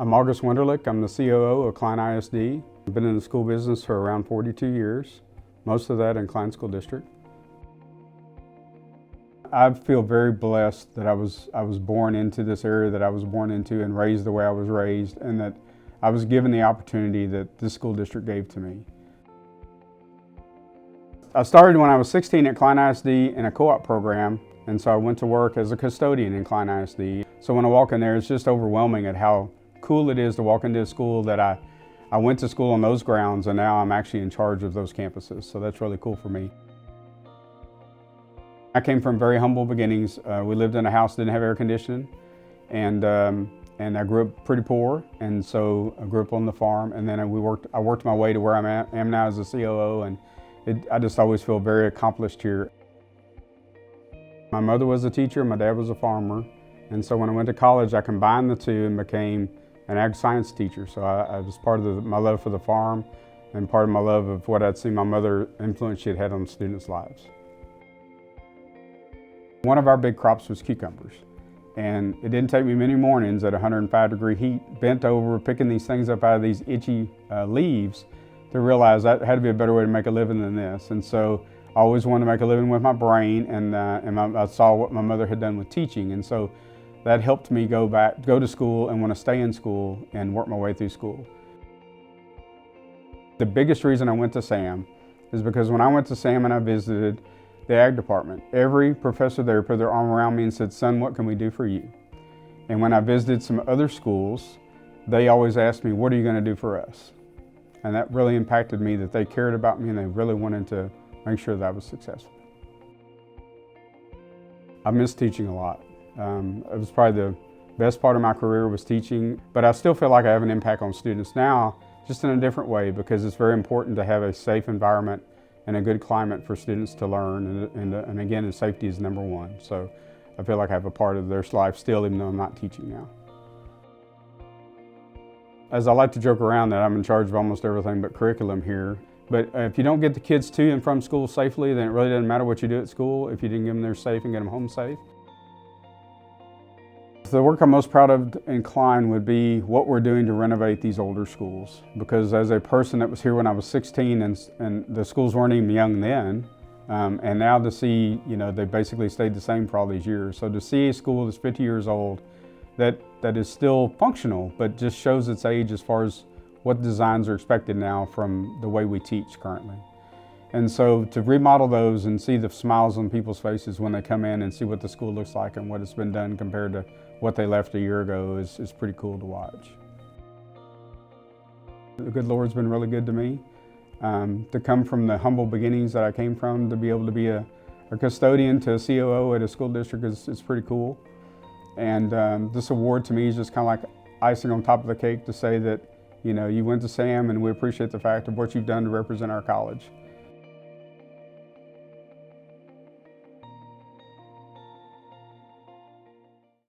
I'm August Wunderlich. I'm the COO of Klein ISD. I've been in the school business for around 42 years, most of that in Klein School District. I feel very blessed that I was born into this area that I was born into and raised the way I was raised, and that I was given the opportunity that this school district gave to me. I started when I was 16 at Klein ISD in a co-op program, and so I went to work as a custodian in Klein ISD. So when I walk in there, it's just overwhelming at how cool it is to walk into a school that I went to school on those grounds, and now I'm actually in charge of those campuses. So that's really cool for me. I came from very humble beginnings. We lived in a house that didn't have air conditioning, and I grew up pretty poor, and so I grew up on the farm, and then I worked my way to where I am now as a COO, and I just always feel very accomplished here. My mother was a teacher, my dad was a farmer, and so when I went to college, I combined the two and became an ag science teacher. So I was part of my love for the farm and part of my love of what I'd seen my mother influence she had had on students' lives. One of our big crops was cucumbers, and it didn't take me many mornings at 105-degree heat, bent over, picking these things up out of these itchy leaves, to realize that had to be a better way to make a living than this. And so I always wanted to make a living with my brain, and I saw what my mother had done with teaching, and so that helped me go to school and want to stay in school and work my way through school. The biggest reason I went to SAM is because when I went to SAM and I visited the ag department, every professor there put their arm around me and said, "Son, what can we do for you?" And when I visited some other schools, they always asked me, "What are you going to do for us?" And that really impacted me, that they cared about me and they really wanted to make sure that I was successful. I miss teaching a lot. It was probably the best part of my career was teaching, but I still feel like I have an impact on students now, just in a different way, because it's very important to have a safe environment and a good climate for students to learn, and again, safety is number one. So I feel like I have a part of their life still, even though I'm not teaching now. As I like to joke around that I'm in charge of almost everything but curriculum here, but if you don't get the kids to and from school safely, then it really doesn't matter what you do at school if you didn't get them there safe and get them home safe. The work I'm most proud of in Klein would be what we're doing to renovate these older schools. Because as a person that was here when I was 16 and the schools weren't even young then, and now to see, they basically stayed the same for all these years. So to see a school that's 50 years old that is still functional, but just shows its age as far as what designs are expected now from the way we teach currently. And so to remodel those and see the smiles on people's faces when they come in and see what the school looks like and what it's been done compared to what they left a year ago is pretty cool to watch. The good Lord's been really good to me. To come from the humble beginnings that I came from, to be able to be a custodian to a COO at a school district is pretty cool. And this award to me is just kind of like icing on top of the cake to say that, you went to SAM and we appreciate the fact of what you've done to represent our college.